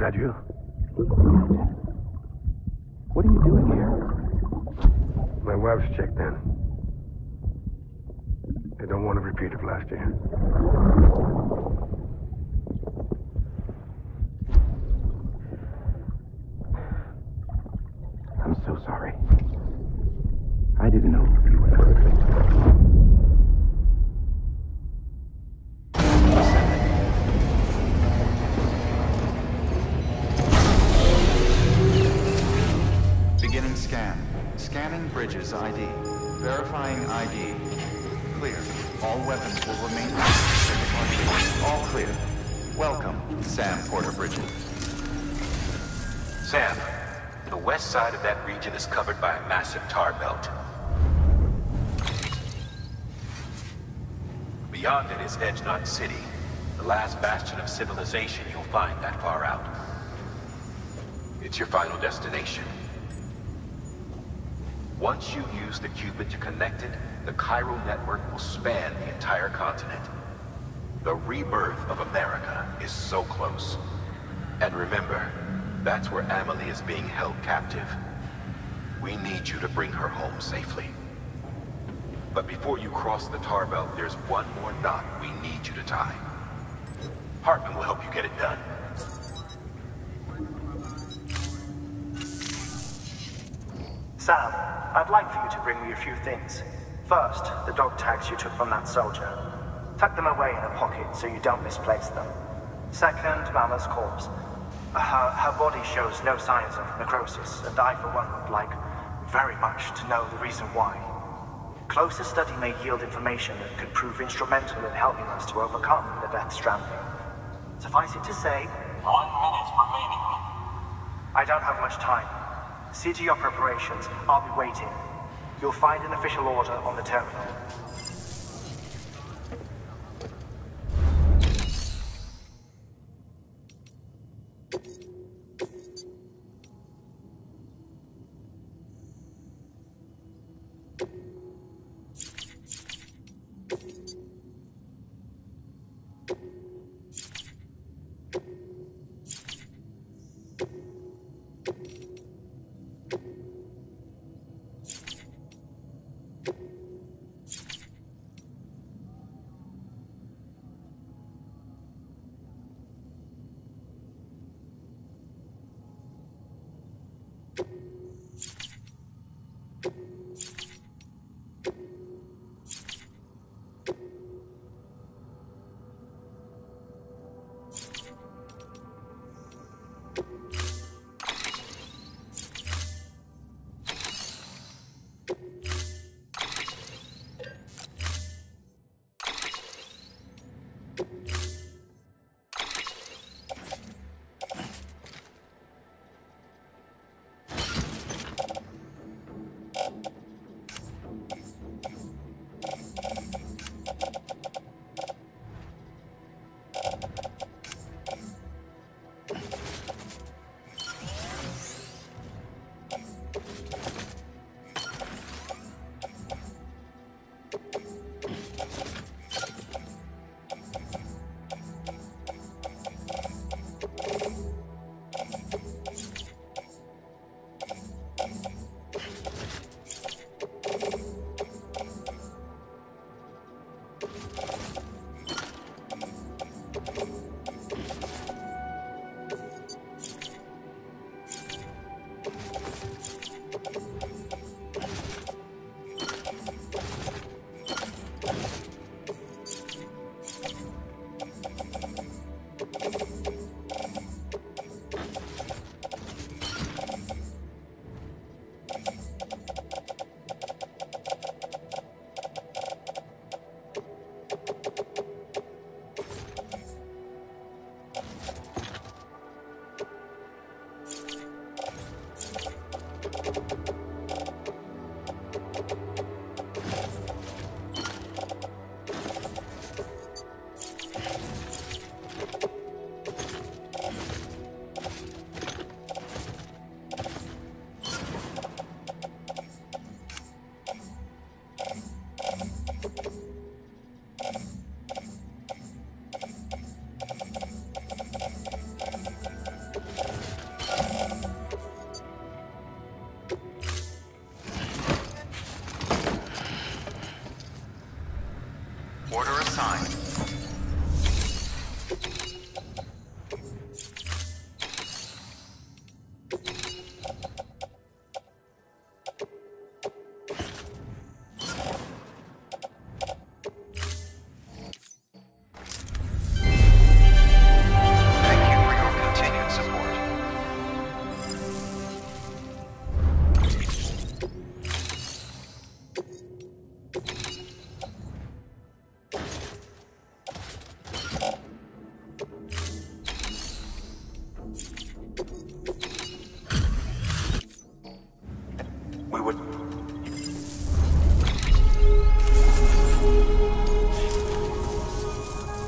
that you? What are you doing here? My wife's checked in. They don't want a repeat of last year. I'm so sorry. I didn't know you were perfect. Beginning scan. Scanning bridges ID. Verifying ID. Clear. All weapons will remain active. All clear. Welcome, Sam Porter Bridges. Sam, the west side of that region is covered by a massive tar belt. Beyond it is Edgenot City, the last bastion of civilization you'll find that far out. It's your final destination. Once you use the Cupid to connect it, the chiral network will span the entire continent. The rebirth of America is so close. And remember, that's where Amelie is being held captive. We need you to bring her home safely. But before you cross the tar belt, there's one more knot we need you to tie. Heartman will help you get it done. Sam, I'd like for you to bring me a few things. First, the dog tags you took from that soldier. Tuck them away in a pocket so you don't misplace them. Second, Mama's corpse. Her body shows no signs of necrosis, and I, for one, would like very much to know the reason why. Closer study may yield information that could prove instrumental in helping us to overcome the Death Stranding. Suffice it to say, 1 minute remaining. I don't have much time. See to your preparations. I'll be waiting. You'll find an official order on the terminal.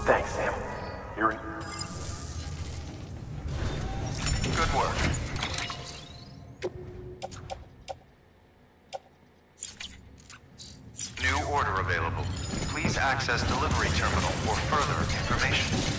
Thanks, Sam. You're in... Good work. New order available. Please access delivery terminal for further information.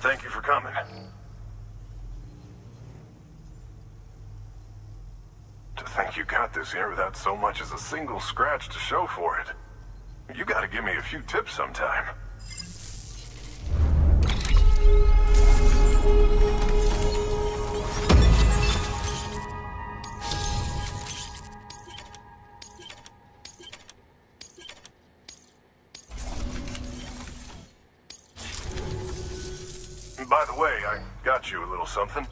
Thank you for coming. To think you got this here without so much as a single scratch to show for it. You gotta give me a few tips sometime. By the way, I got you a little something.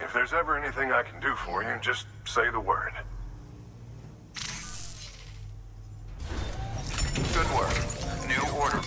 If there's ever anything I can do for you, just say the word. Good work. New order.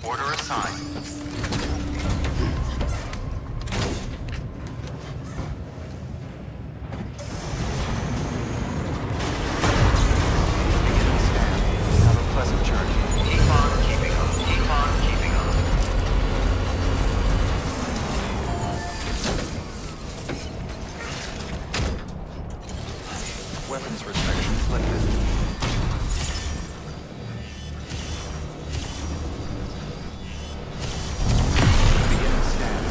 Order assigned. Have a pleasant journey. Keep on keeping on. Keep on keeping on. Weapons restrictions lifted. Beginning scan.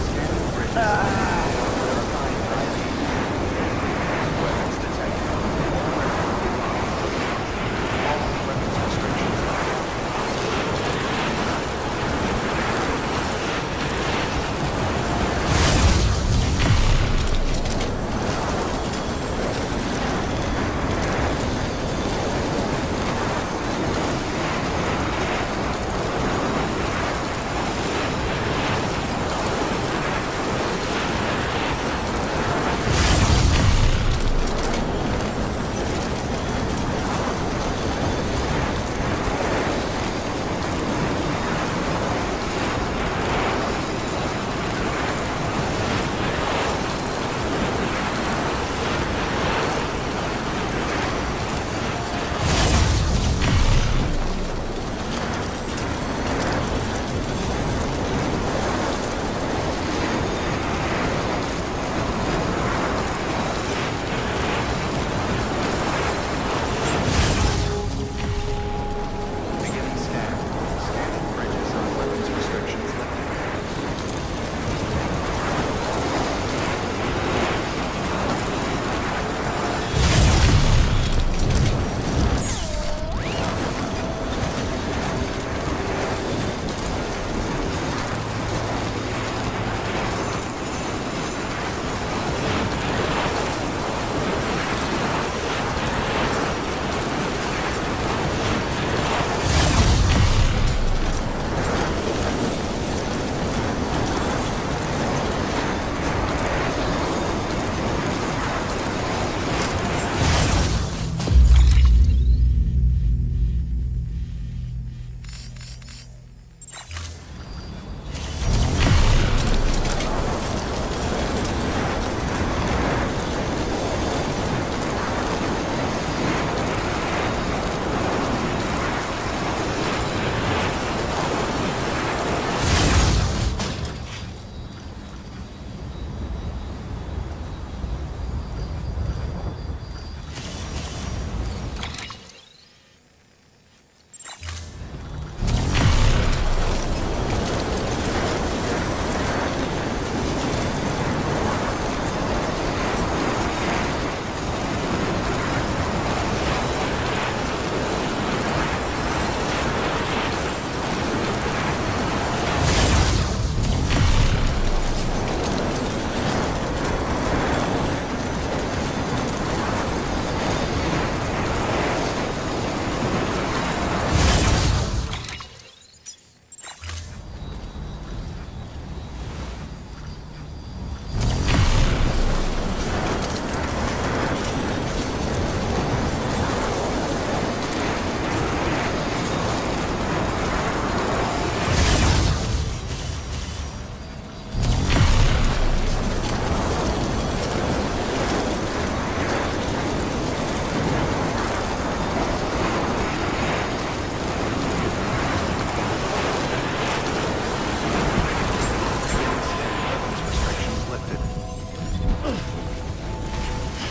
Scanning bridges. Verifying ID. Weapons detected. All weapons restrictions lifted. Beginning scan. Scanning bridges on weapons restrictions lifted.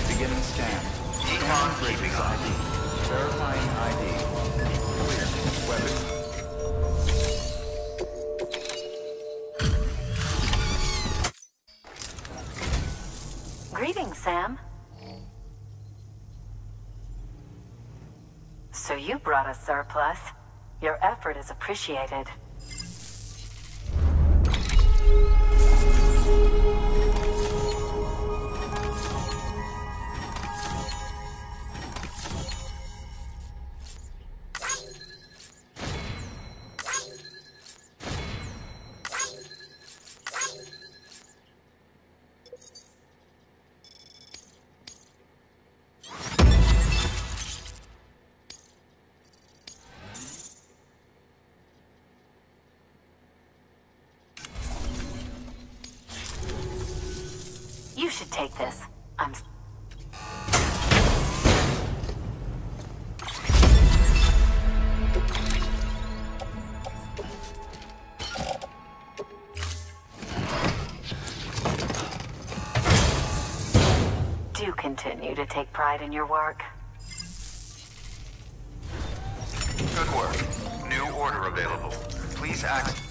Beginning scan. Scanning bridges ID. Verifying ID. Clear. Weapons. Greetings, Sam. So you brought a surplus. Your effort is appreciated. should take this. I'm... Do continue to take pride in your work. Good work. New order available. Please act.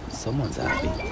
Someone's happy.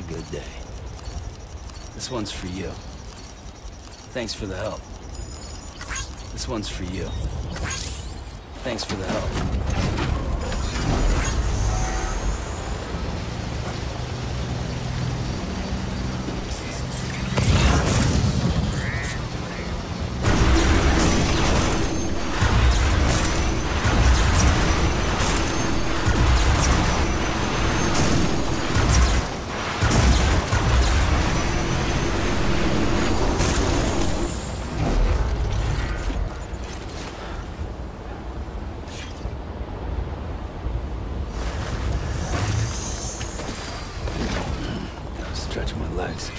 good day. This one's for you. Thanks for the help. This one's for you. Thanks for the help. Stretch my legs.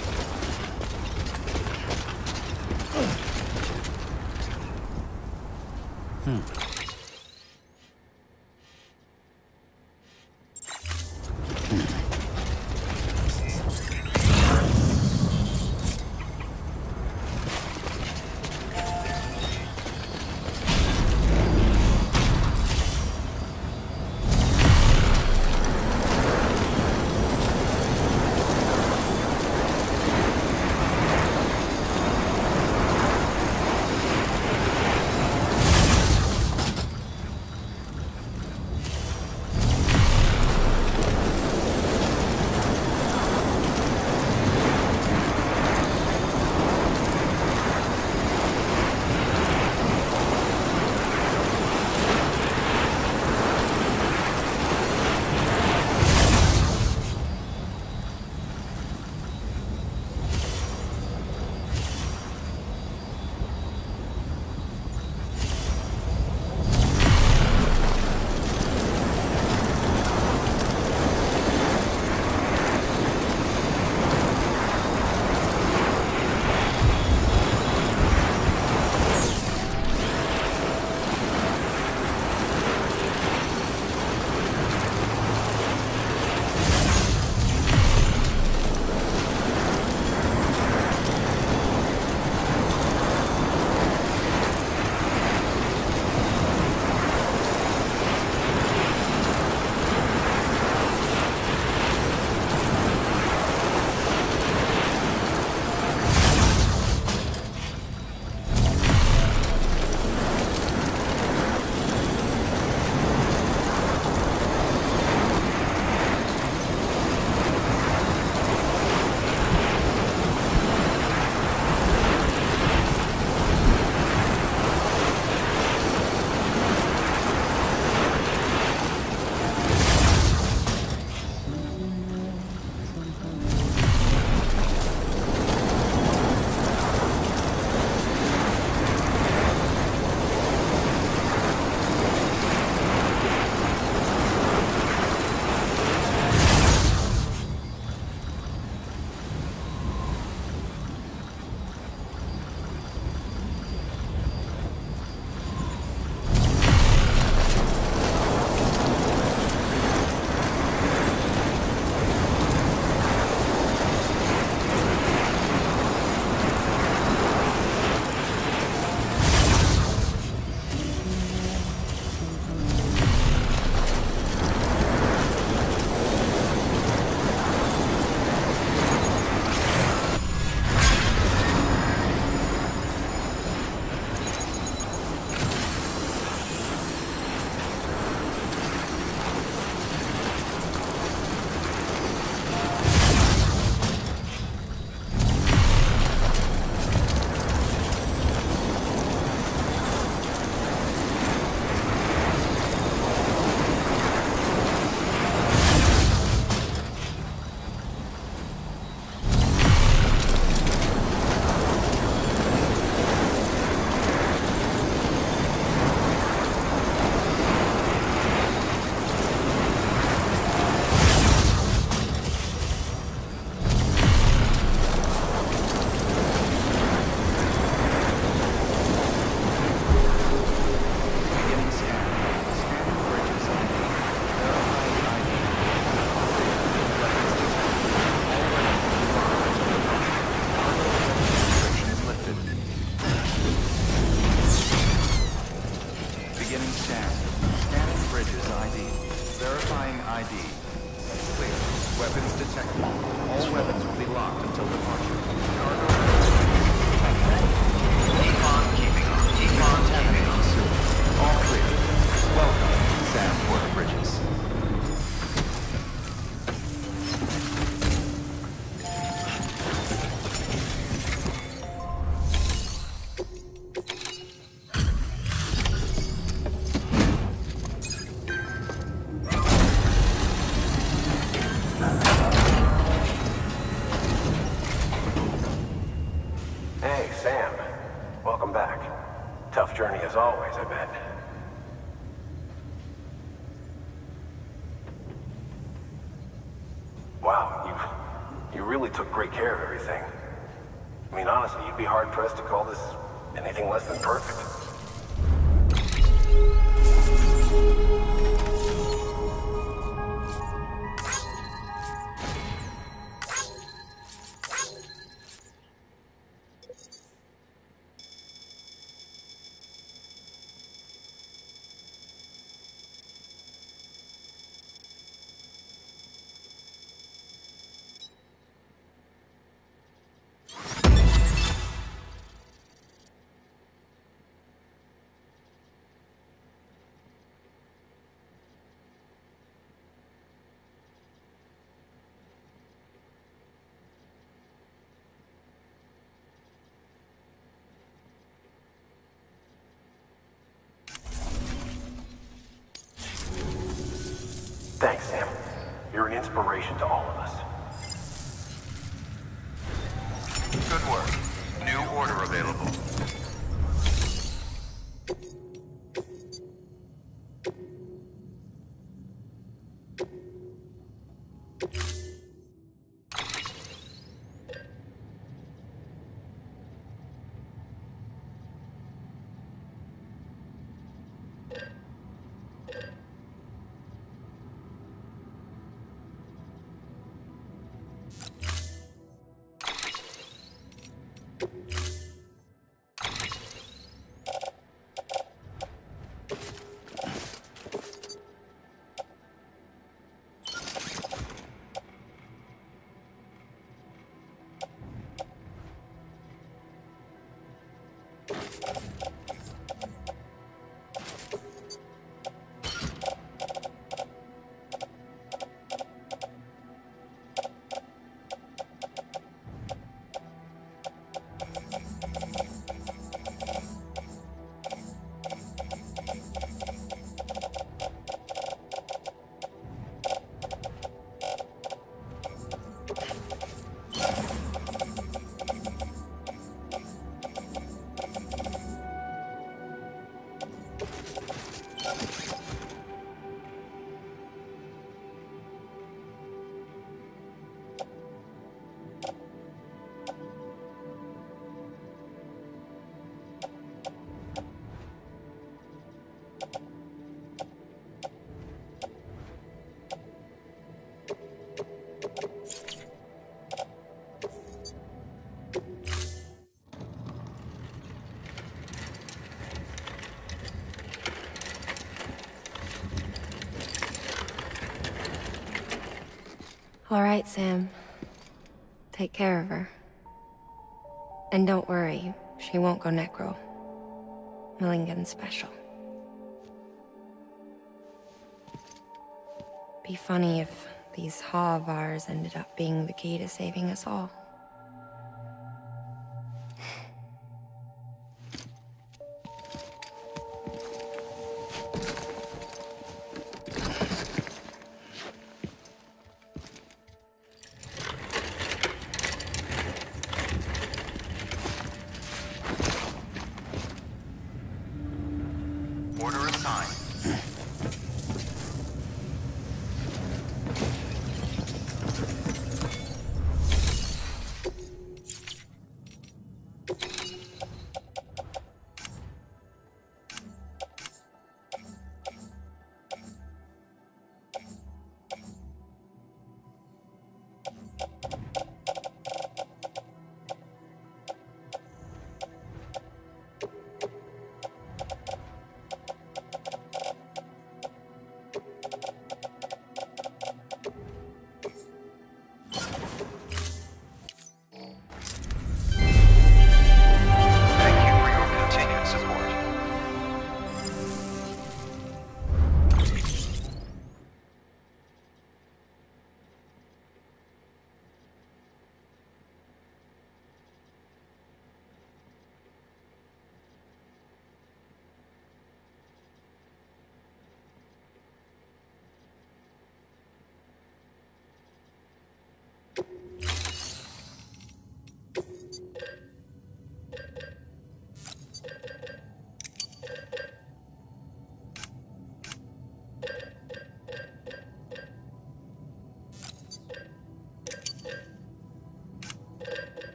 Welcome back. Tough journey as always, I bet. Wow, you really took great care of everything. I mean, honestly, you'd be hard-pressed to call this anything less than perfect. Thanks, Sam. You're an inspiration to all of us. Good work. New order available. All right, Sam. Take care of her. And don't worry, she won't go necro. Millingan's special. Be funny if these Ha of ours ended up being the key to saving us all. Order assigned.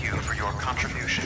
you for your contribution.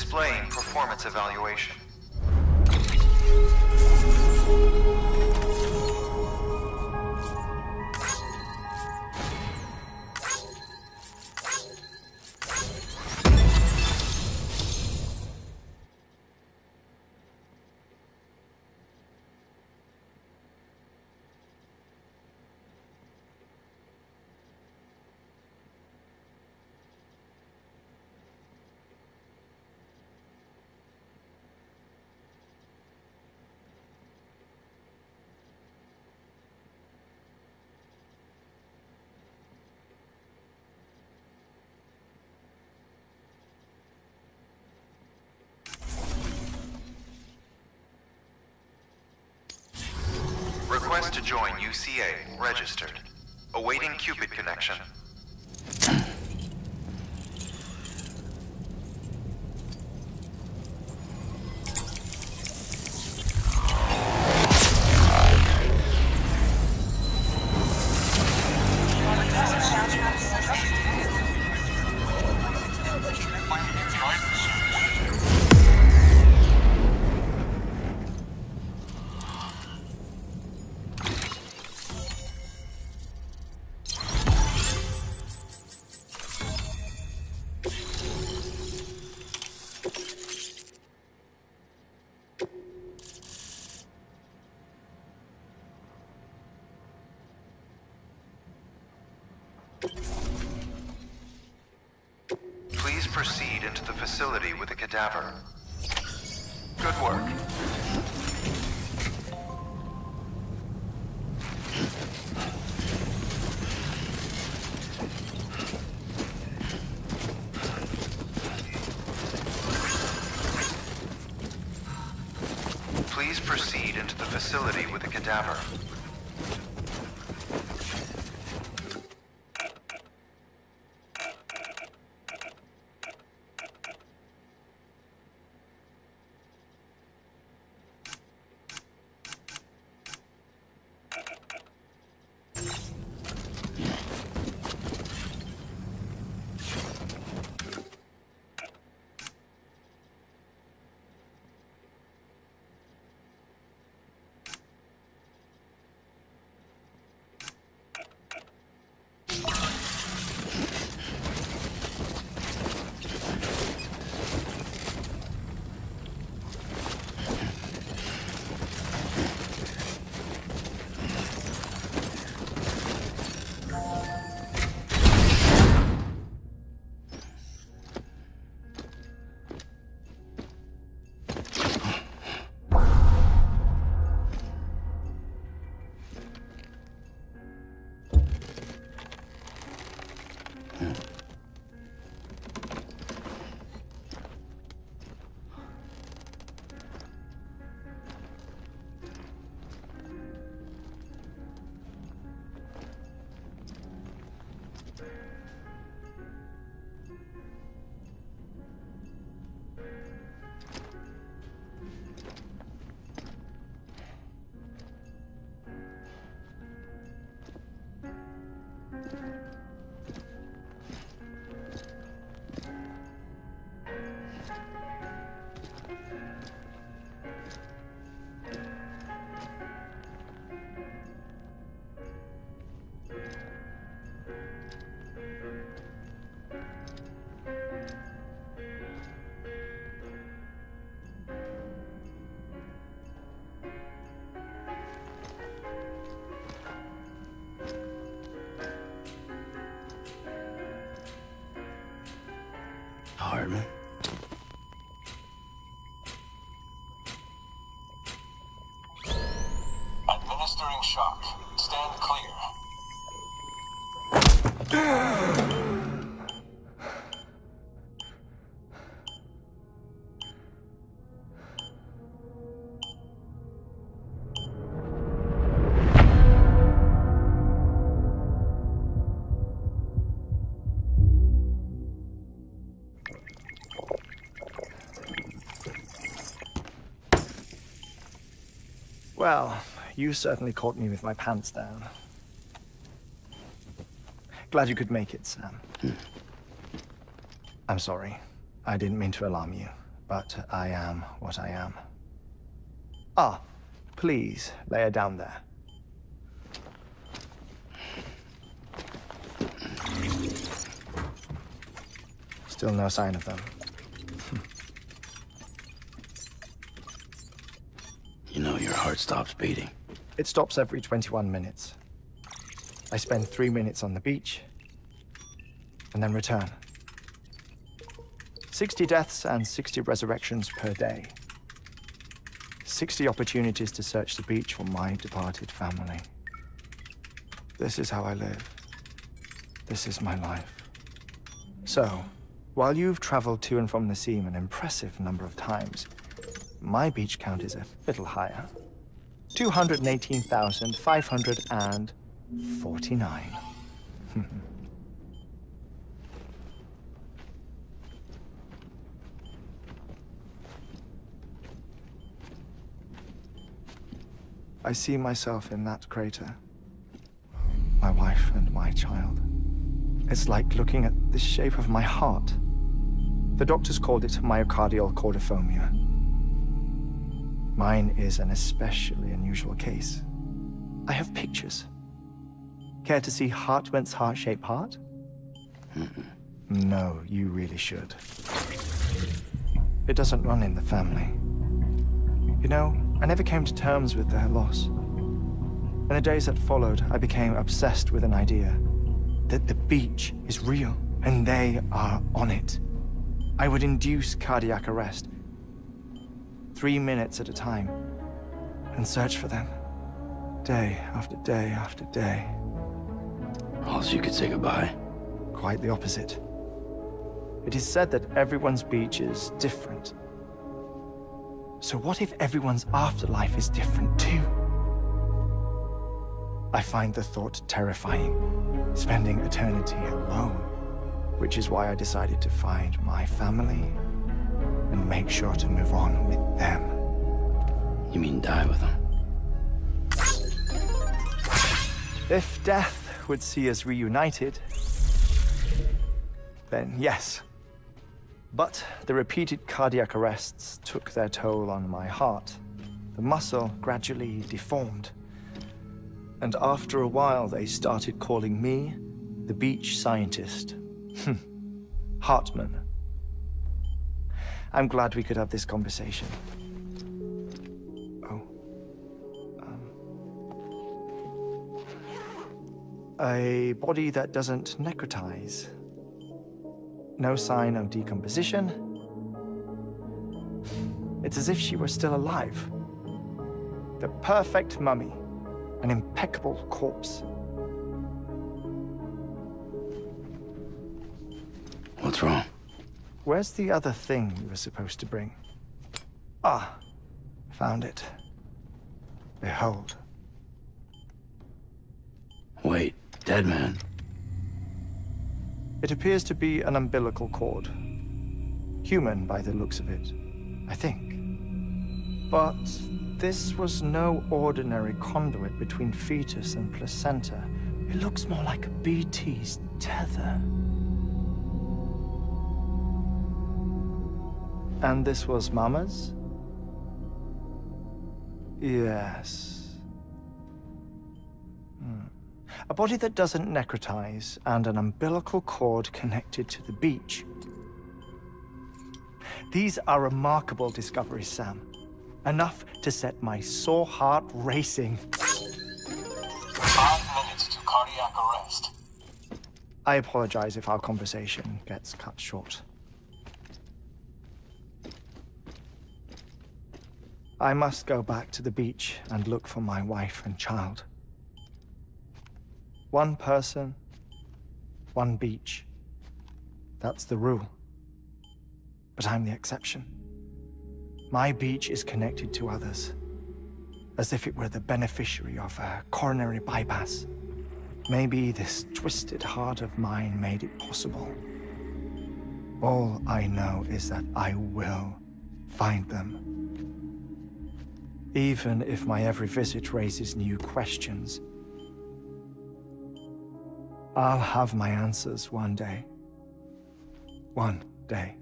Displaying performance evaluation. Request to join UCA. Registered. Awaiting Cupid connection. Please proceed into the facility with the cadaver. Good work. Please proceed into the facility with the cadaver. Heartman. Administering shock. Stand clear. Well, you certainly caught me with my pants down. Glad you could make it, Sam. I'm sorry. I didn't mean to alarm you. But I am what I am. Ah, please lay her down there. Still no sign of them. You know your heart stops beating. It stops every 21 minutes. I spend 3 minutes on the beach, and then return. 60 deaths and 60 resurrections per day. 60 opportunities to search the beach for my departed family. This is how I live. This is my life. So, while you've traveled to and from the seam an impressive number of times, my beach count is a little higher. 218,549. I see myself in that crater. My wife and my child. It's like looking at the shape of my heart. The doctors called it myocardial cordiformia. Mine is an especially unusual case. I have pictures. Care to see Heartman's heart-shaped heart? No, you really should. It doesn't run in the family. You know, I never came to terms with their loss. In the days that followed, I became obsessed with an idea that the beach is real, and they are on it. I would induce cardiac arrest, 3 minutes at a time, and search for them, day after day after day. All so you could say goodbye? Quite the opposite. It is said that everyone's beach is different. So what if everyone's afterlife is different too? I find the thought terrifying, spending eternity alone, which is why I decided to find my family and make sure to move on with them. You mean die with them? If death would see us reunited, then yes. But the repeated cardiac arrests took their toll on my heart. The muscle gradually deformed. And after a while, they started calling me the beach scientist. Heartman. I'm glad we could have this conversation. Oh. A body that doesn't necrotize. No sign of decomposition. It's as if she were still alive. The perfect mummy. An impeccable corpse. What's wrong? Where's the other thing you were supposed to bring? Ah, found it. Behold. Wait, dead man? It appears to be an umbilical cord. Human by the looks of it, I think. But this was no ordinary conduit between fetus and placenta. It looks more like a BT's tether. And this was Mama's? Yes. A body that doesn't necrotize, and an umbilical cord connected to the beach. These are remarkable discoveries, Sam. Enough to set my sore heart racing. 5 minutes to cardiac arrest. I apologize if our conversation gets cut short. I must go back to the beach and look for my wife and child. One person, one beach. That's the rule. But I'm the exception. My beach is connected to others, as if it were the beneficiary of a coronary bypass. Maybe this twisted heart of mine made it possible. All I know is that I will find them. Even if my every visit raises new questions, I'll have my answers one day. One day.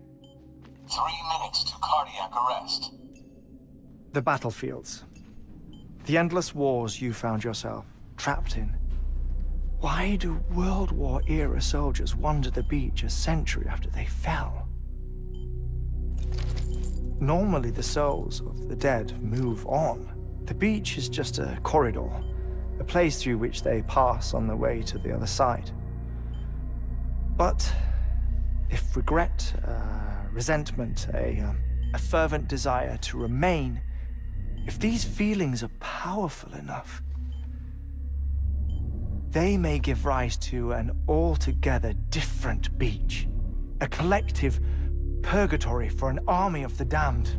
3 minutes. minutes to cardiac arrest. The battlefields. The endless wars you found yourself trapped in. Why do World War-era soldiers wander the beach a century after they fell? Normally, the souls of the dead move on. The beach is just a corridor, a place through which they pass on the way to the other side. But if regret, resentment, a fervent desire to remain, if these feelings are powerful enough, they may give rise to an altogether different beach, a collective purgatory for an army of the damned.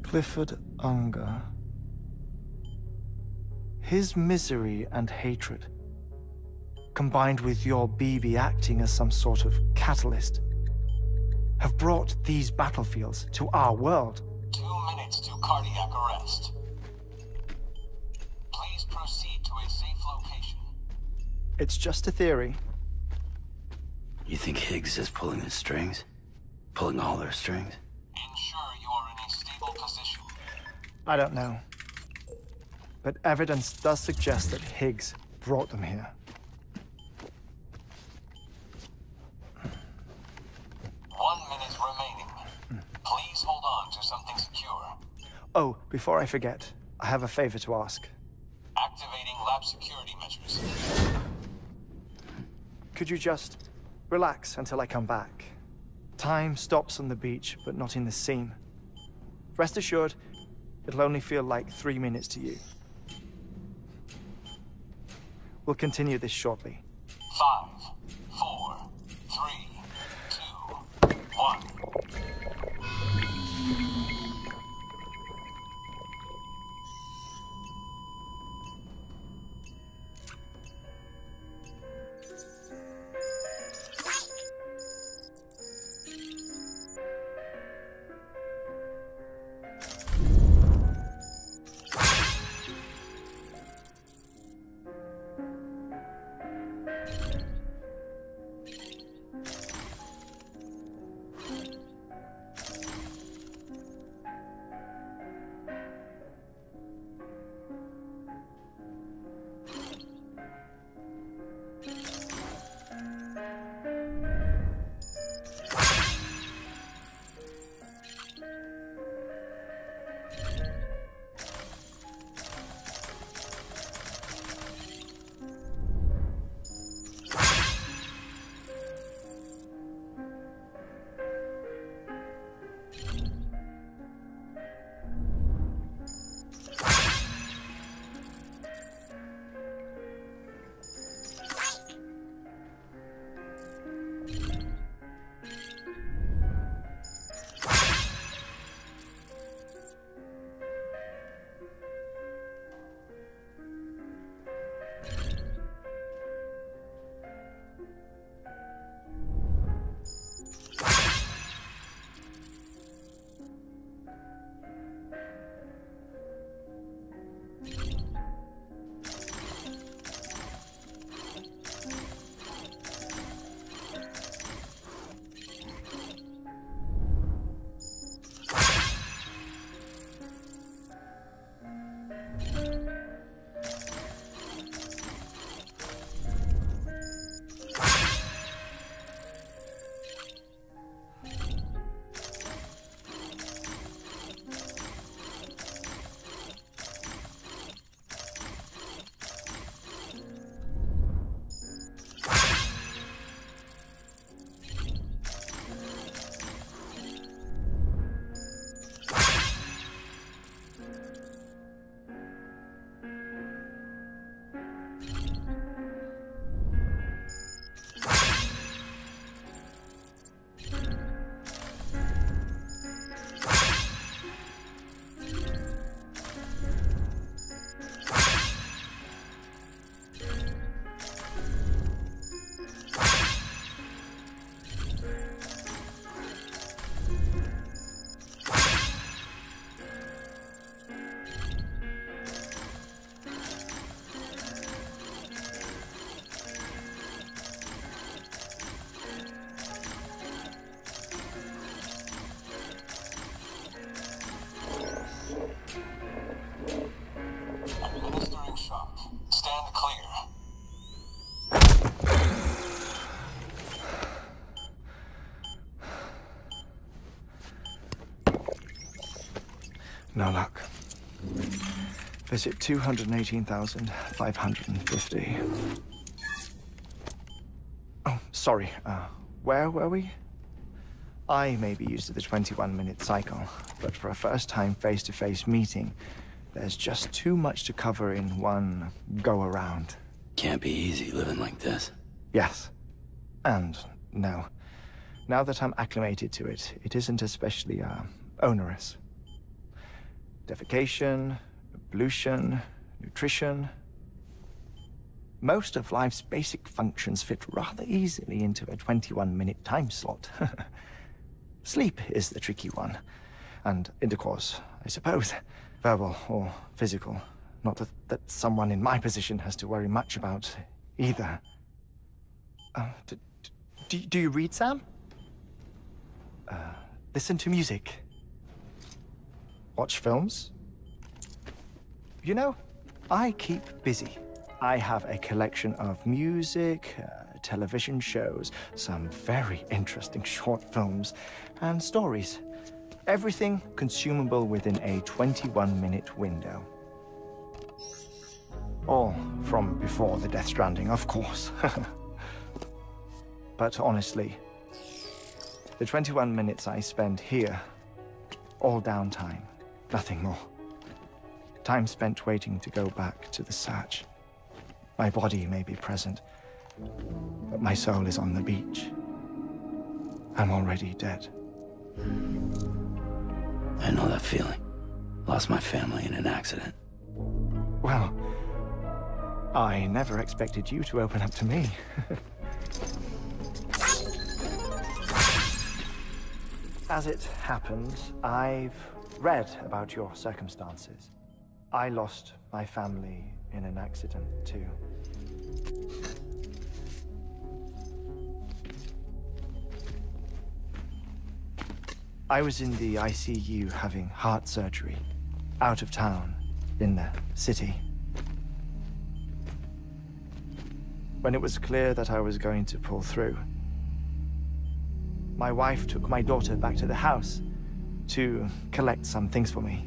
Clifford Unger. His misery and hatred, combined with your BB acting as some sort of catalyst, have brought these battlefields to our world. 2 minutes to cardiac arrest. Please proceed to a safe location. It's just a theory. You think Higgs is pulling the strings? Pulling all their strings? Ensure you are in a stable position. I don't know. But evidence does suggest that Higgs brought them here. 1 minute remaining. Please hold on to something secure. Oh, before I forget, I have a favor to ask. Activating lab security measures. Could you just relax until I come back? Time stops on the beach, but not in the scene. Rest assured, it'll only feel like 3 minutes to you. We'll continue this shortly. 5, 4, 3, 2, 1. No luck. Visit 218,550. Oh, sorry. Where were we? I may be used to the 21-minute cycle, but for a first-time face-to-face meeting, there's just too much to cover in one go-around. Can't be easy living like this. Yes. And no. Now that I'm acclimated to it, it isn't especially, onerous. Defecation, ablution, nutrition. Most of life's basic functions fit rather easily into a 21-minute time slot. Sleep is the tricky one. And intercourse, I suppose. Verbal or physical. Not that someone in my position has to worry much about either. Do you read, Sam? Listen to music. Watch films. You know, I keep busy. I have a collection of music, television shows, some very interesting short films, and stories. Everything consumable within a 21-minute window. All from before the Death Stranding, of course. But honestly, the 21 minutes I spend here, all downtime, nothing more. Time spent waiting to go back to the search. My body may be present, but my soul is on the beach. I'm already dead. I know that feeling. Lost my family in an accident. Well, I never expected you to open up to me. As it happens, I've read about your circumstances. I lost my family in an accident, too. I was in the ICU having heart surgery, out of town, in the city. When it was clear that I was going to pull through, my wife took my daughter back to the house to collect some things for me.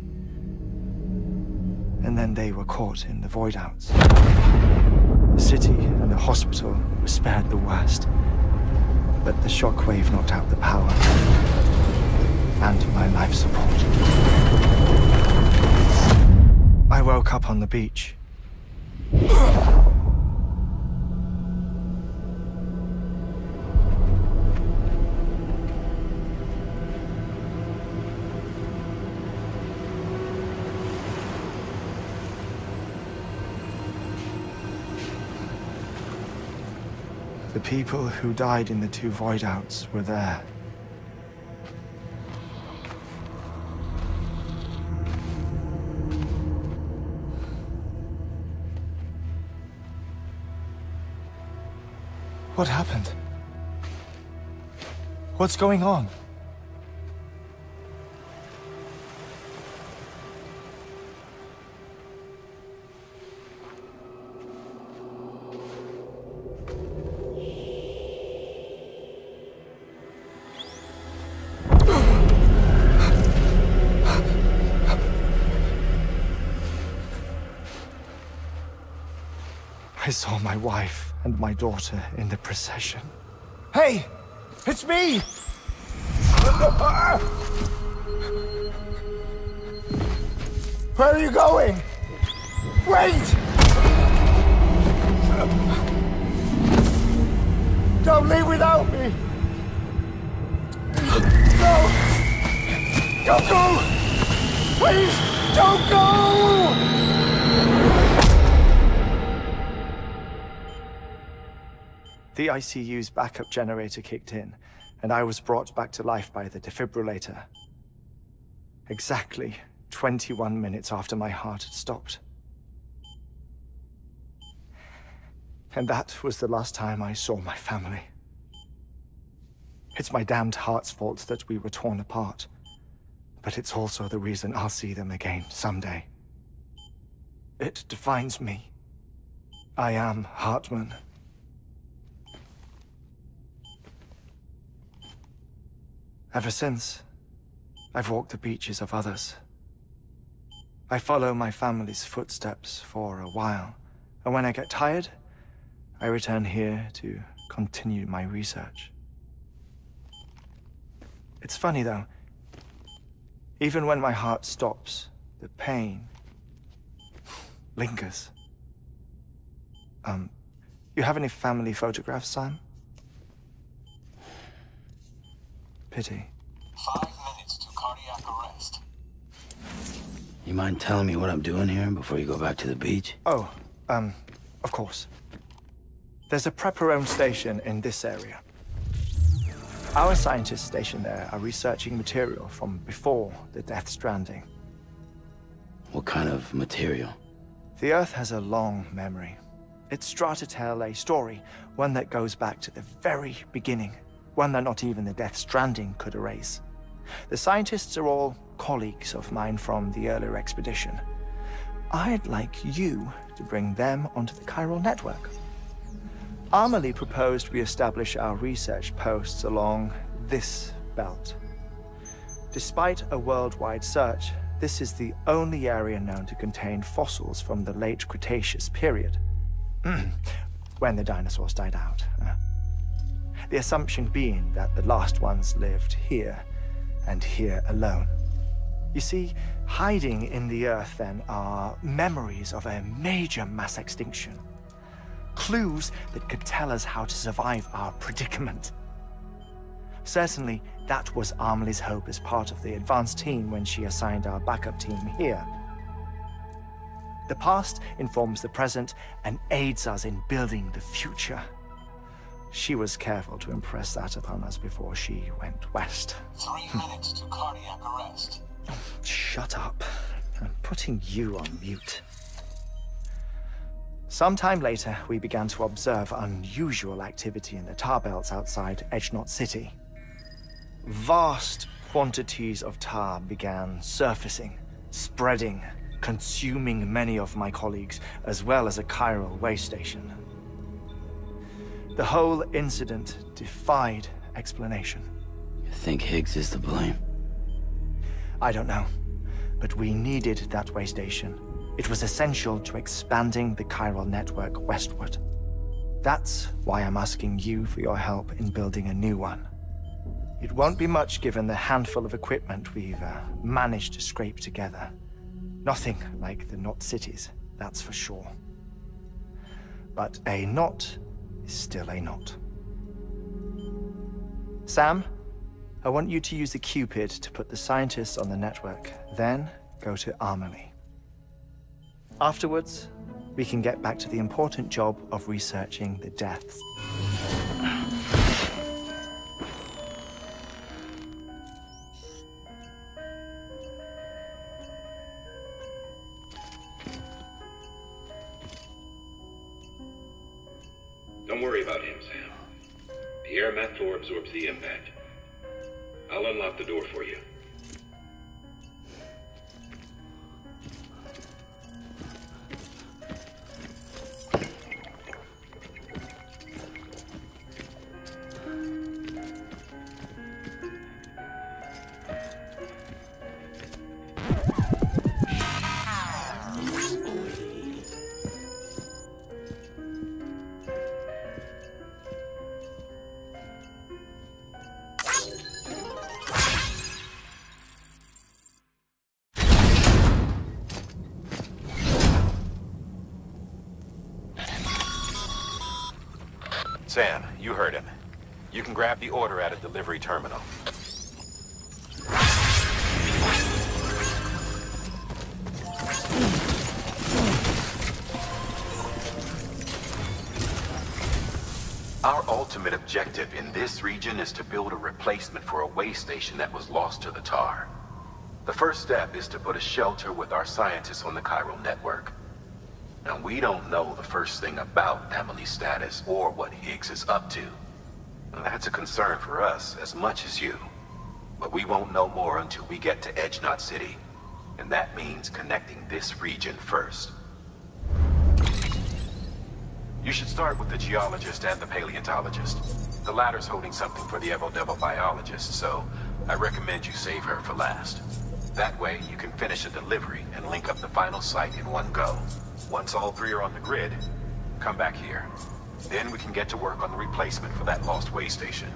And then they were caught in the void-outs. The city and the hospital were spared the worst, but the shockwave knocked out the power and my life support. I woke up on the beach. The people who died in the two void-outs were there. What happened? What's going on? I saw my wife and my daughter in the procession. Hey! It's me! Where are you going? Wait! Don't leave without me! No! Don't go! Please, don't go! The ICU's backup generator kicked in, and I was brought back to life by the defibrillator. Exactly 21 minutes after my heart had stopped. And that was the last time I saw my family. It's my damned heart's fault that we were torn apart, but it's also the reason I'll see them again someday. It defines me. I am Heartman. Ever since, I've walked the beaches of others, I follow my family's footsteps for a while, and when I get tired, I return here to continue my research. It's funny though, even when my heart stops, the pain lingers. You have any family photographs, Sam? Pity. 5 minutes to cardiac arrest. You mind telling me what I'm doing here before you go back to the beach? Oh, of course. There's a prep-your-own station in this area. Our scientists stationed there are researching material from before the Death Stranding. What kind of material? The Earth has a long memory. It's trying to tell a story, one that goes back to the very beginning, one that not even the Death Stranding could erase. The scientists are all colleagues of mine from the earlier expedition. I'd like you to bring them onto the chiral network. Amelie proposed we establish our research posts along this belt. Despite a worldwide search, this is the only area known to contain fossils from the late Cretaceous period. When the dinosaurs died out. The assumption being that the last ones lived here, and here alone. You see, hiding in the Earth then are memories of a major mass extinction. Clues that could tell us how to survive our predicament. Certainly, that was Amelie's hope as part of the advanced team when she assigned our backup team here. The past informs the present and aids us in building the future. She was careful to impress that upon us before she went west. 3 minutes to cardiac arrest. Shut up. I'm putting you on mute. Sometime later, we began to observe unusual activity in the tar belts outside Edgenot City. Vast quantities of tar began surfacing, spreading, consuming many of my colleagues, as well as a chiral way station. The whole incident defied explanation. You think Higgs is to blame? I don't know, but we needed that way station. It was essential to expanding the chiral network westward. That's why I'm asking you for your help in building a new one. It won't be much given the handful of equipment we've managed to scrape together. Nothing like the knot cities, that's for sure. But a knot is still a knot. Sam, I want you to use the Cupid to put the scientists on the network, then go to Amelie. Afterwards, we can get back to the important job of researching the deaths. Don't worry about him, Sam. The air mat floor absorbs the impact. I'll unlock the door for you. Sam, you heard him. You can grab the order at a delivery terminal. Our ultimate objective in this region is to build a replacement for a way station that was lost to the tar. The first step is to put a shelter with our scientists on the chiral network. Now, we don't know the first thing about Amelie's status or what Higgs is up to. Now, that's a concern for us as much as you. But we won't know more until we get to Edgenot City. And that means connecting this region first. You should start with the geologist and the paleontologist. The latter's holding something for the evo-devil biologist, so I recommend you save her for last. That way, you can finish a delivery and link up the final site in one go. Once all three are on the grid, come back here. Then we can get to work on the replacement for that lost way station.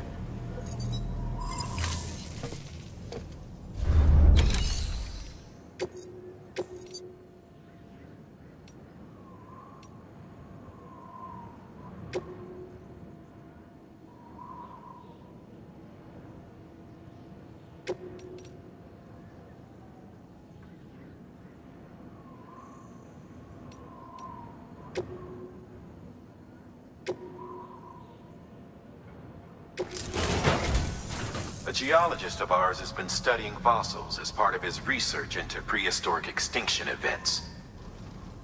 A geologist of ours has been studying fossils as part of his research into prehistoric extinction events.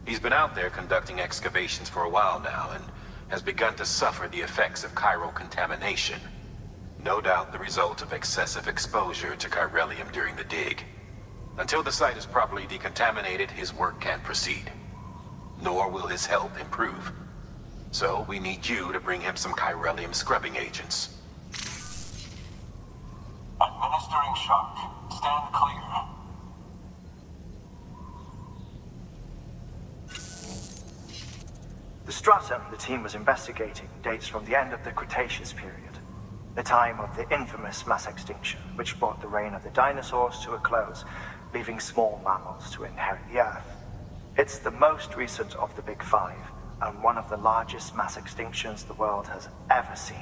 He's been out there conducting excavations for a while now and has begun to suffer the effects of chiral contamination. No doubt the result of excessive exposure to chiralium during the dig. Until the site is properly decontaminated, his work can't proceed. Nor will his health improve. So we need you to bring him some chiralium scrubbing agents. Administering shock. Stand clear. The stratum the team was investigating dates from the end of the Cretaceous period, the time of the infamous mass extinction, which brought the reign of the dinosaurs to a close, leaving small mammals to inherit the Earth. It's the most recent of the Big Five, and one of the largest mass extinctions the world has ever seen.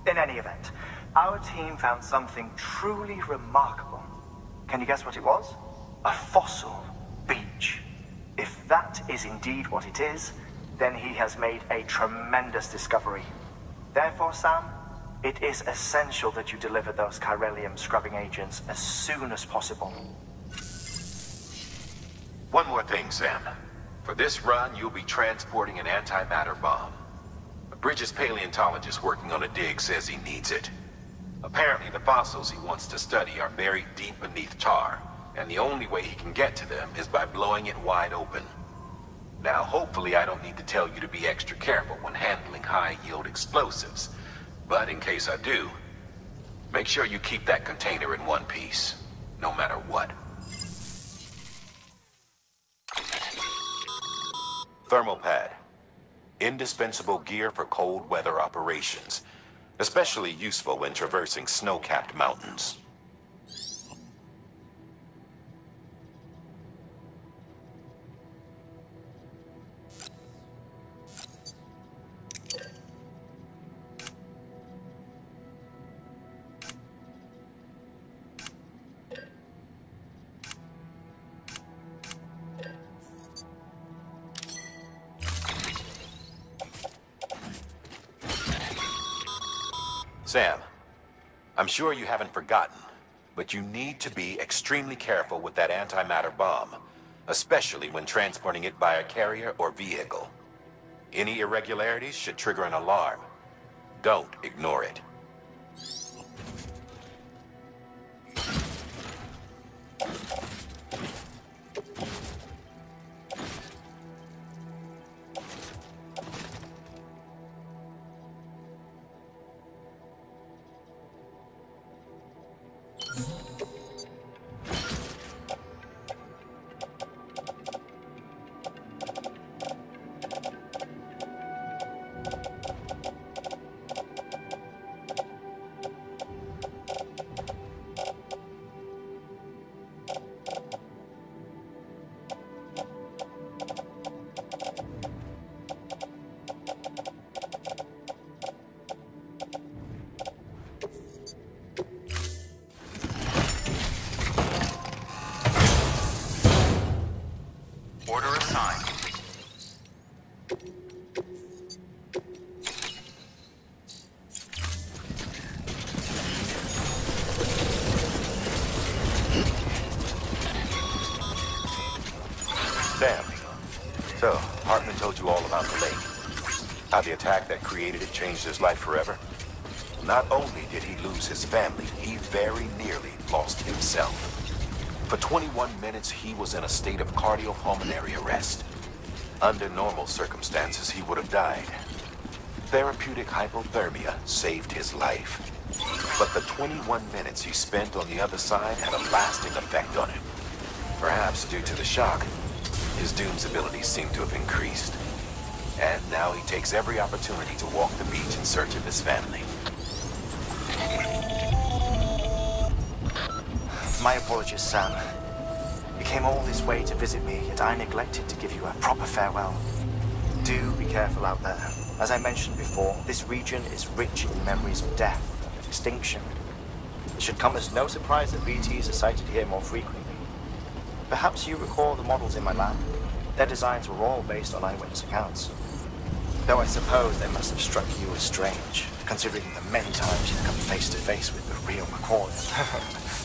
In any event, our team found something truly remarkable. Can you guess what it was? A fossil beach. If that is indeed what it is, then he has made a tremendous discovery. Therefore, Sam, it is essential that you deliver those chiralium scrubbing agents as soon as possible. One more thing, Sam. For this run, you'll be transporting an antimatter bomb. A Bridges paleontologist working on a dig says he needs it. Apparently, the fossils he wants to study are buried deep beneath tar, and the only way he can get to them is by blowing it wide open. Now, hopefully I don't need to tell you to be extra careful when handling high-yield explosives, but in case I do, make sure you keep that container in one piece, no matter what. Thermal pad. Indispensable gear for cold weather operations, especially useful when traversing snow-capped mountains. Sam, I'm sure you haven't forgotten, but you need to be extremely careful with that antimatter bomb, especially when transporting it by a carrier or vehicle. Any irregularities should trigger an alarm. Don't ignore it. Order assigned. Sam, so Heartman told you all about the lake. How the attack that created it changed his life forever. Not only did he lose his family, he very nearly lost himself. For 21 minutes, he was in a state of cardiopulmonary arrest. Under normal circumstances, he would have died. Therapeutic hypothermia saved his life. But the 21 minutes he spent on the other side had a lasting effect on him. Perhaps due to the shock, his Doom's abilities seem to have increased. And now he takes every opportunity to walk the beach in search of his family. My apologies, Sam. You came all this way to visit me, yet I neglected to give you a proper farewell. Do be careful out there. As I mentioned before, this region is rich in memories of death and of extinction. It should come as no surprise that BTs are sighted here more frequently. Perhaps you recall the models in my lab. Their designs were all based on eyewitness accounts. Though I suppose they must have struck you as strange, considering the many times you've come face to face with the real McCoy.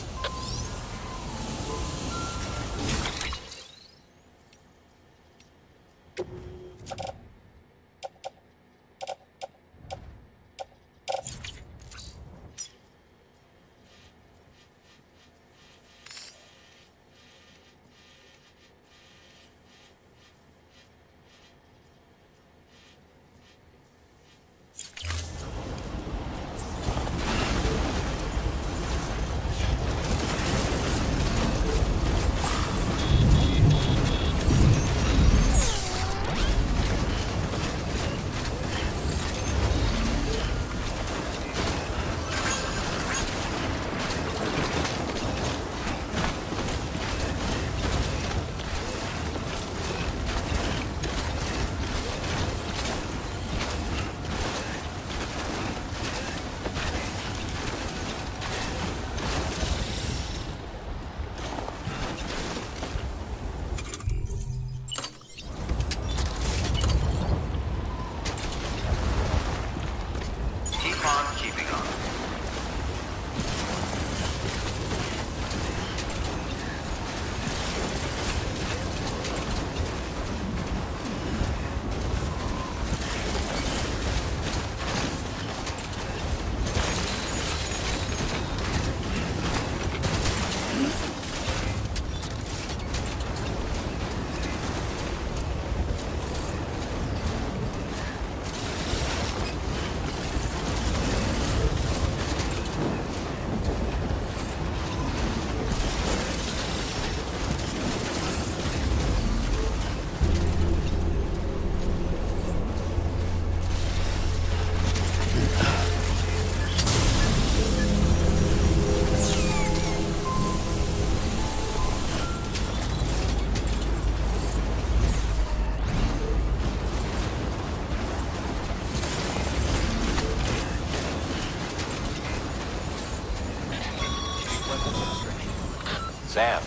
Sam,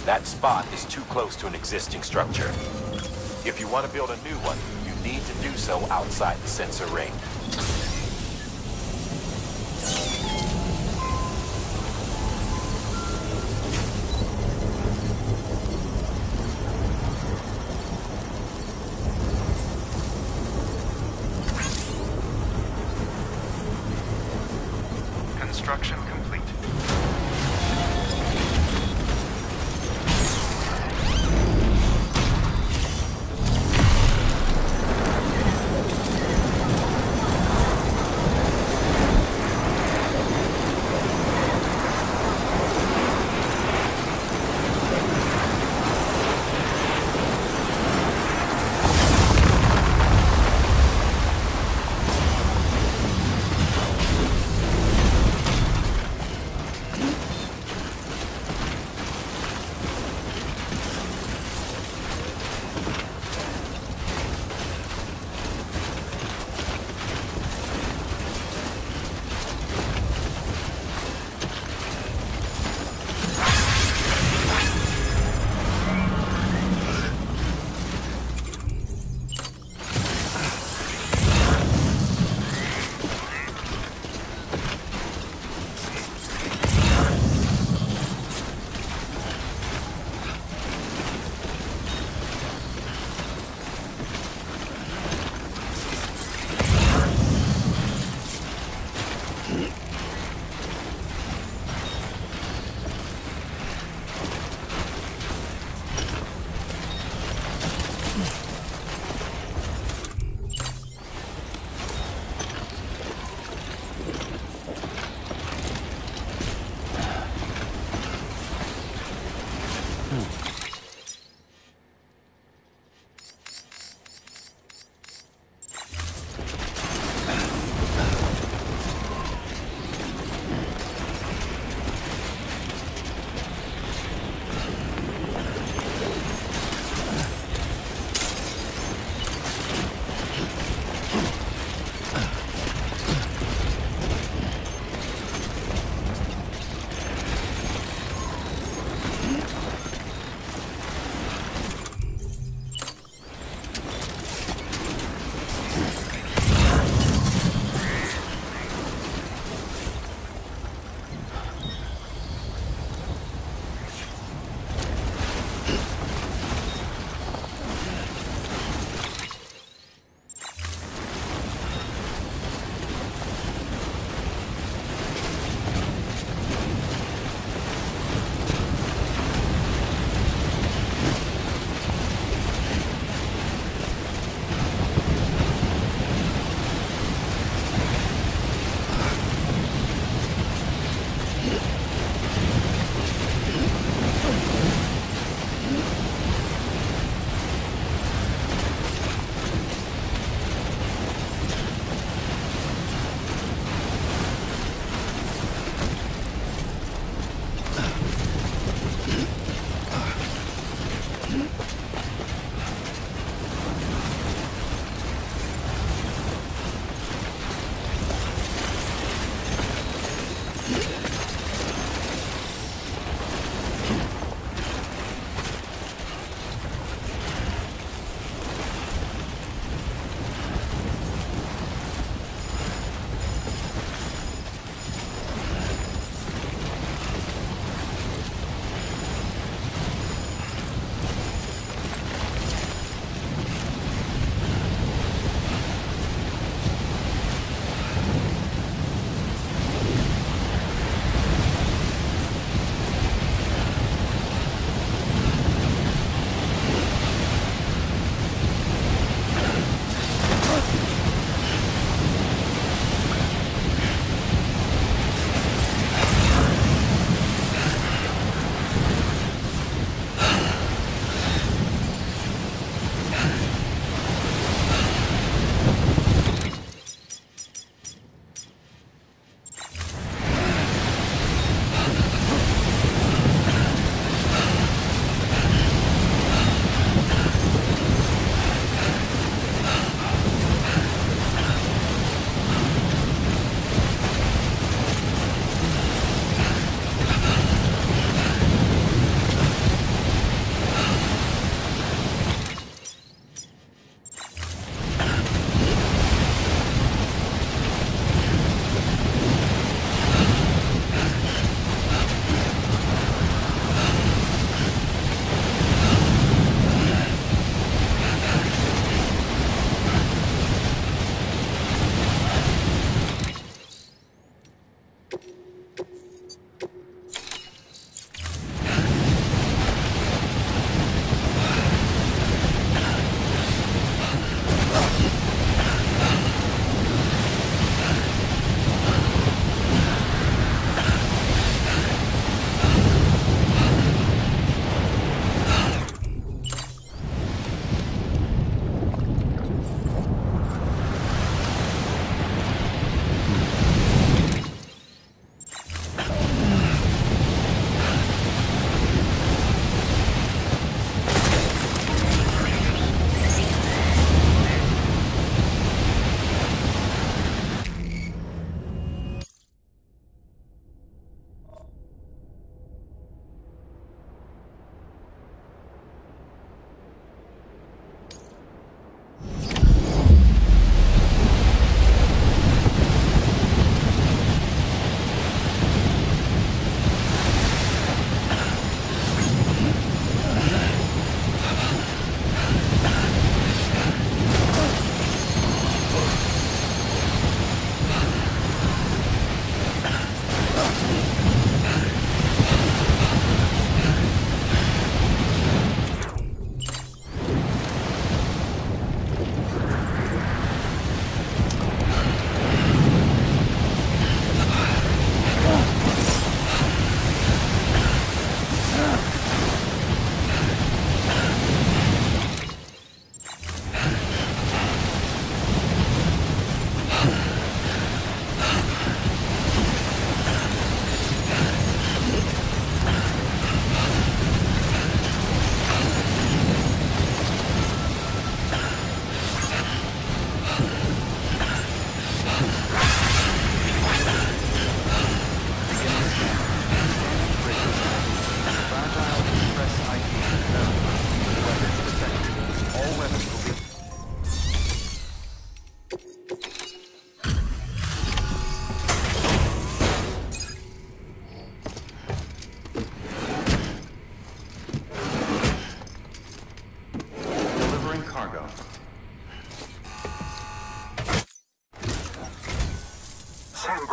that spot is too close to an existing structure. If you want to build a new one, you need to do so outside the sensor ring. Construction complete.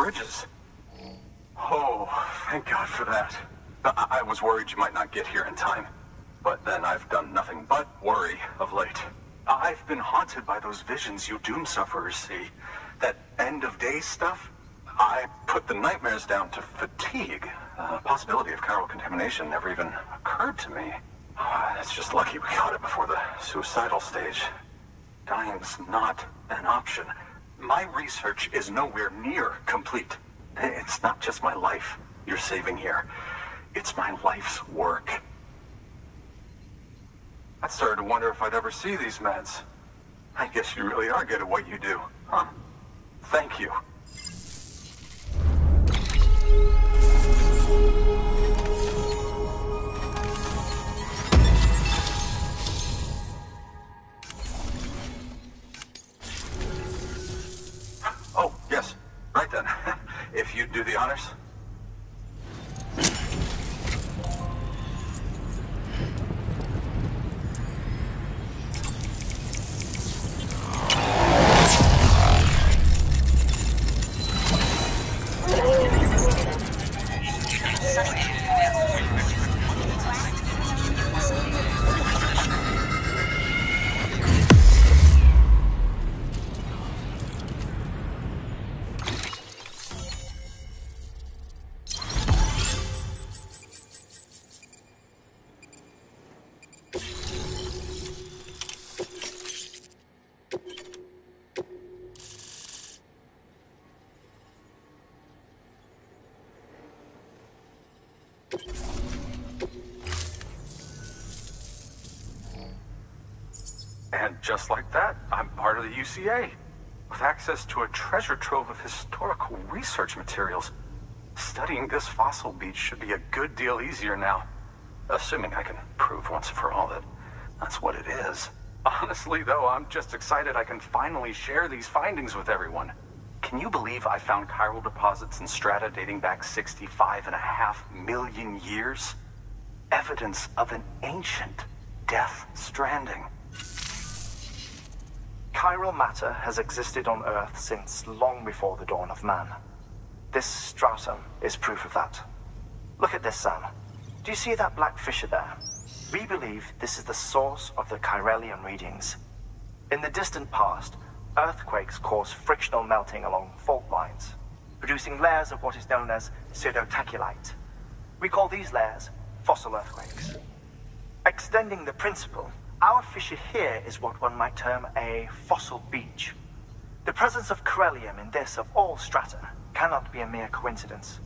bridges. Oh, thank God for that. I was worried you might not get here in time. But then I've done nothing but worry of late. I've been haunted by those visions you doom sufferers see. That end-of-days stuff. I put the nightmares down to fatigue. The possibility of chiral contamination never even occurred to me. It's just lucky we caught it before the suicidal stage. Dying's not an option. My research is nowhere near complete. It's not just my life you're saving here. It's my life's work. I started to wonder if I'd ever see these meds. I guess you really are good at what you do, huh? Thank you. Oh, yes. Right then. If you'd do the honors. And just like that, I'm part of the UCA, with access to a treasure trove of historical research materials. Studying this fossil beach should be a good deal easier now, assuming I can prove once and for all that that's what it is. Honestly, though, I'm just excited I can finally share these findings with everyone. Can you believe I found chiral deposits in strata dating back 65.5 million years? Evidence of an ancient death stranding. Chiral matter has existed on Earth since long before the dawn of man. This stratum is proof of that. Look at this, Sam. Do you see that black fissure there? We believe this is the source of the Chiralian readings. In the distant past, earthquakes cause frictional melting along fault lines, producing layers of what is known as pseudotachylite. We call these layers fossil earthquakes. Extending the principle, our fissure here is what one might term a fossil beach. The presence of chiralium in this of all strata cannot be a mere coincidence.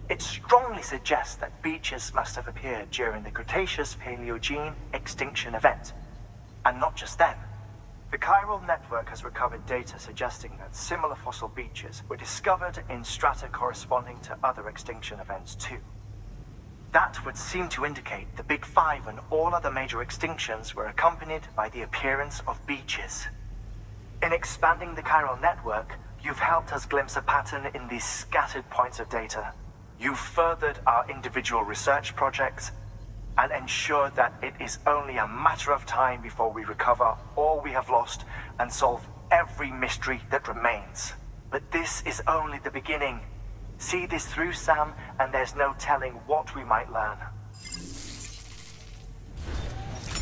It strongly suggests that beaches must have appeared during the Cretaceous-Paleogene extinction event. And not just then. The chiral network has recovered data suggesting that similar fossil beaches were discovered in strata corresponding to other extinction events too. That would seem to indicate the Big Five and all other major extinctions were accompanied by the appearance of beaches. In expanding the chiral network, you've helped us glimpse a pattern in these scattered points of data. You've furthered our individual research projects and ensured that it is only a matter of time before we recover all we have lost and solve every mystery that remains. But this is only the beginning. See this through, Sam, and there's no telling what we might learn.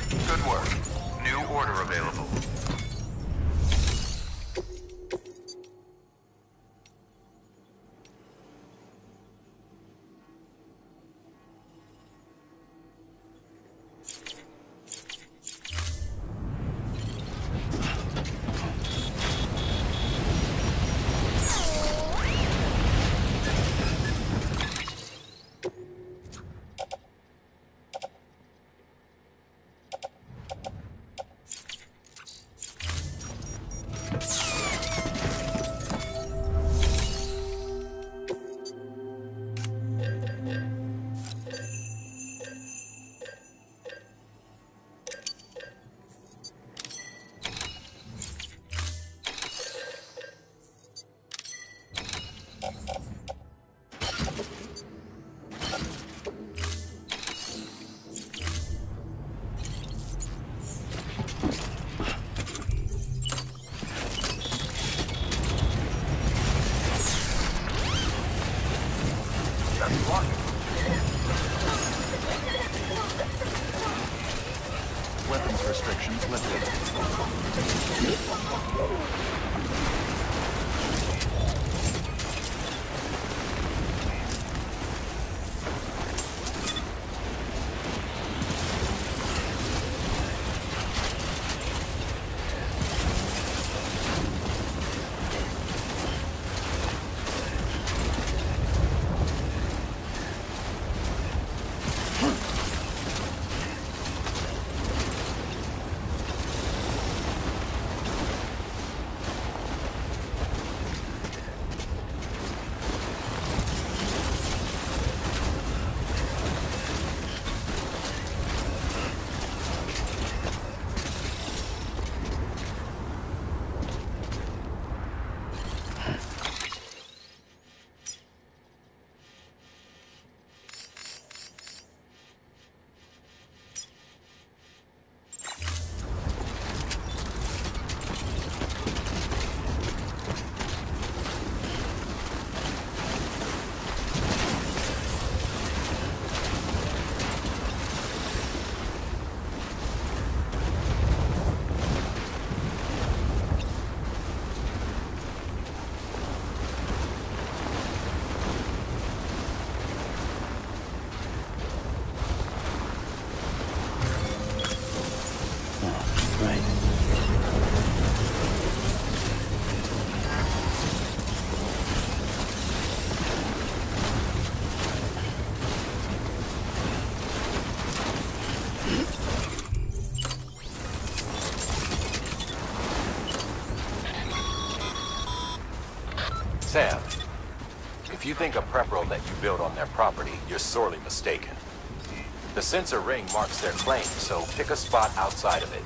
Good work. New order available. Let's go. Sam, if you think a prep will let you build on their property, you're sorely mistaken. The sensor ring marks their claim, so pick a spot outside of it.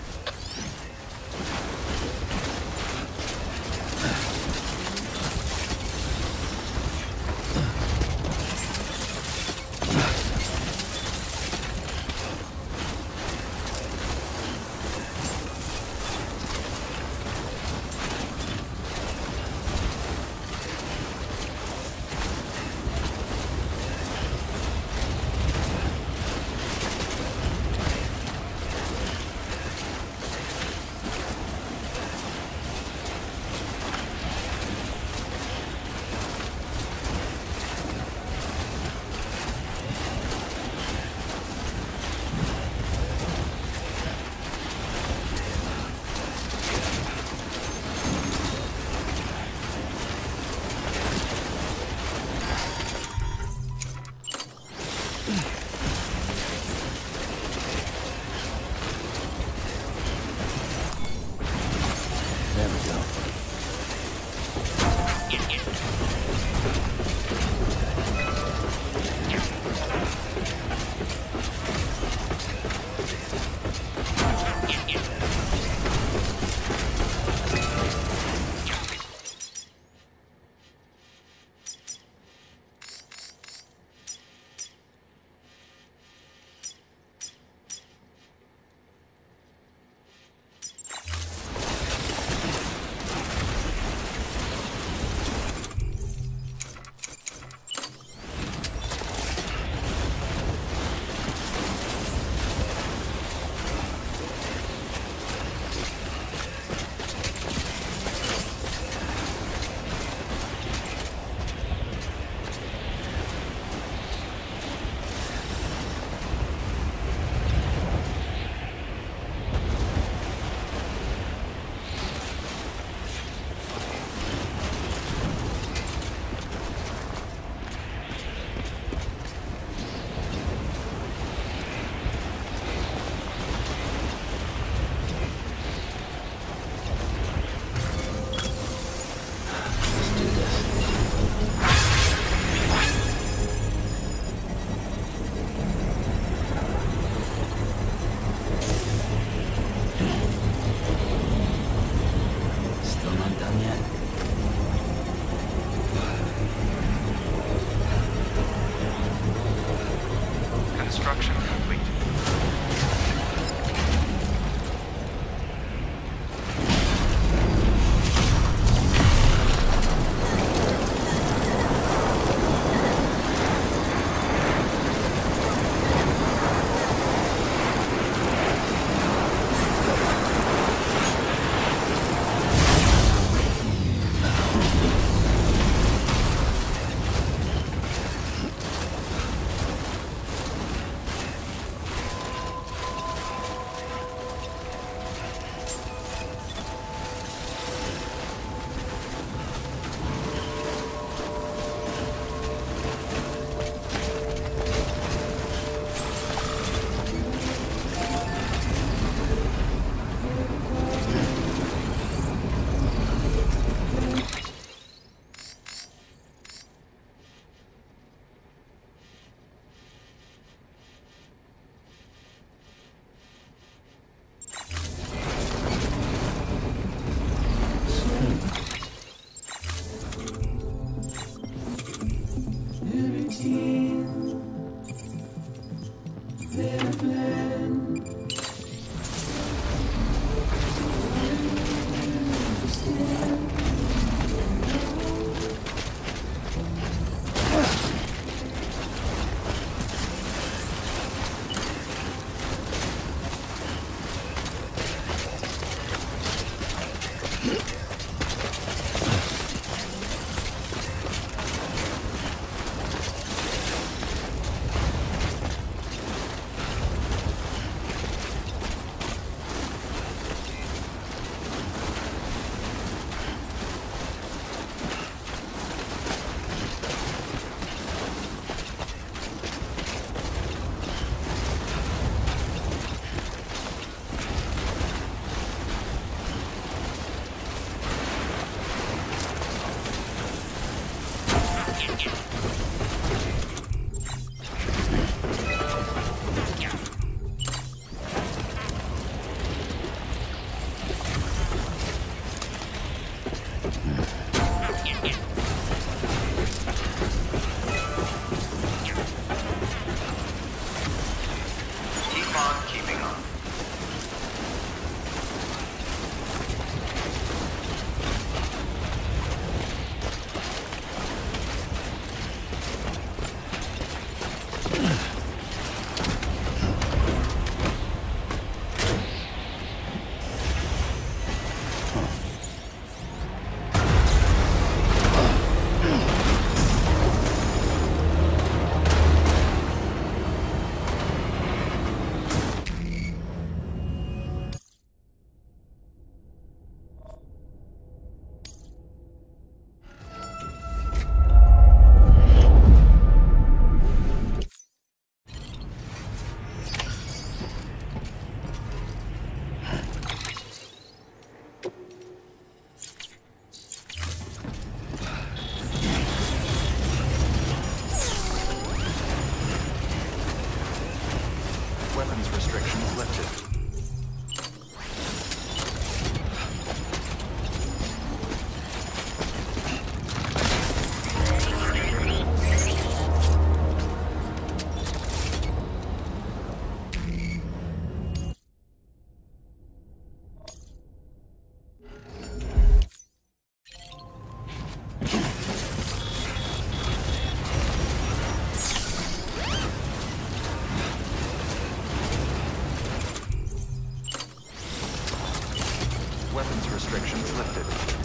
Weapons restrictions lifted.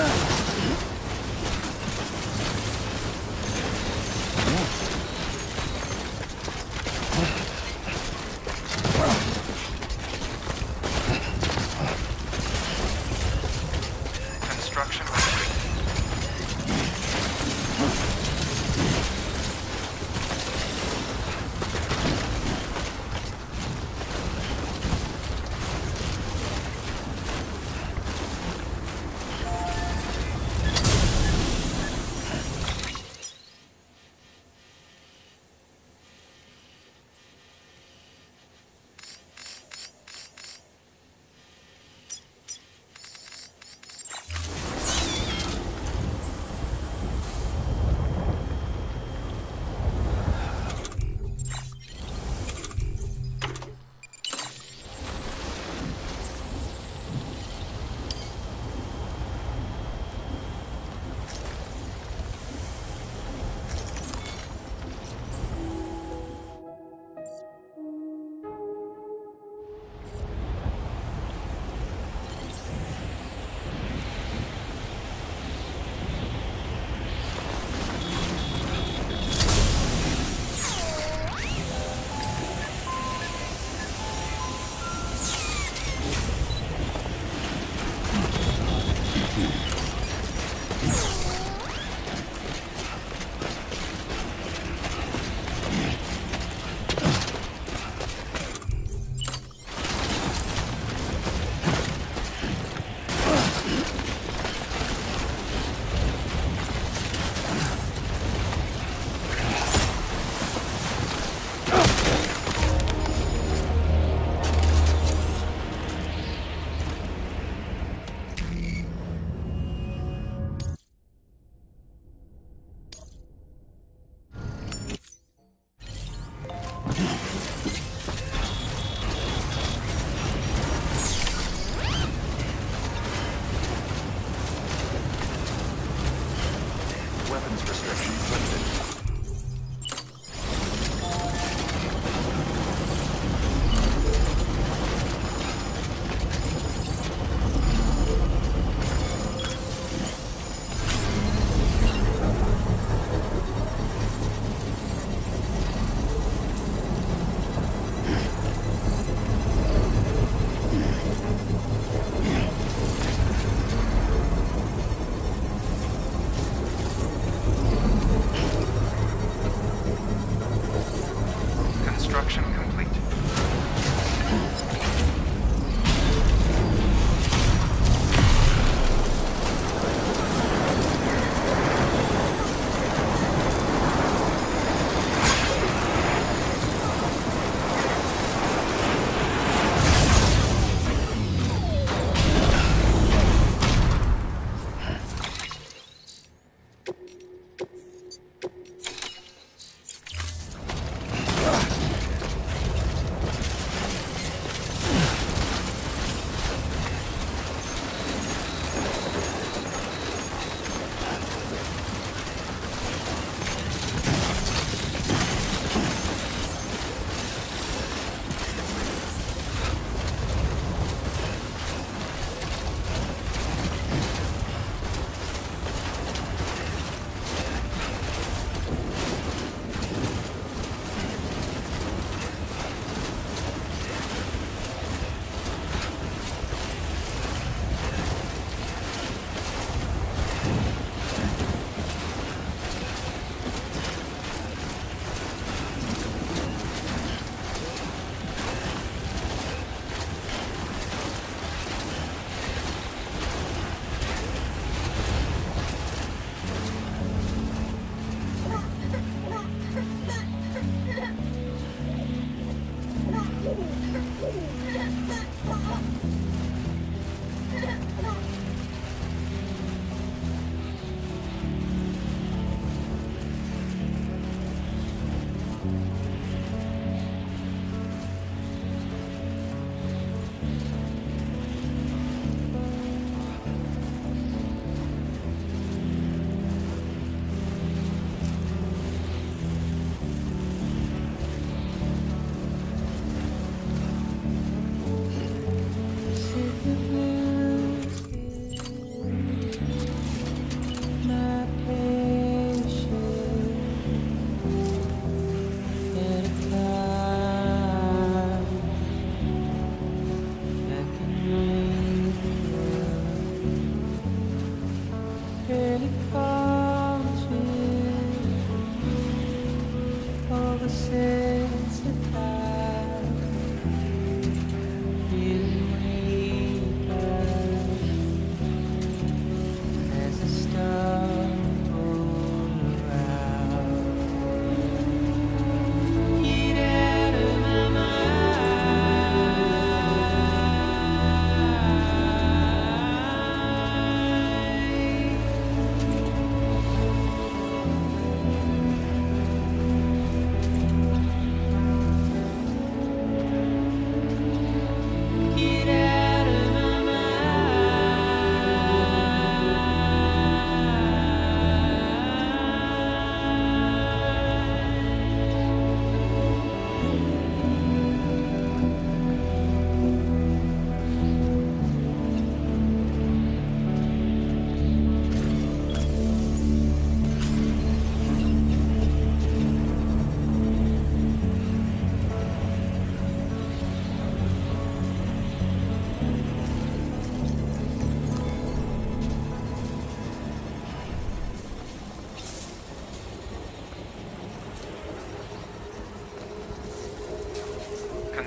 Okay.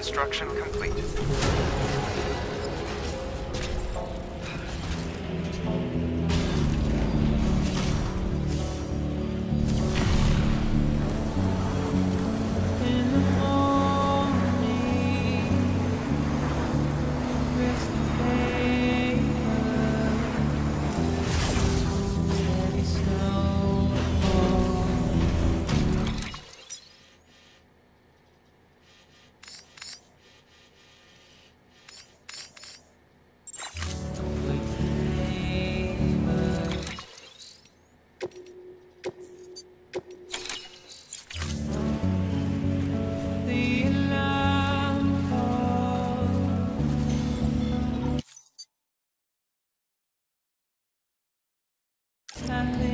Construction complete. Sunday.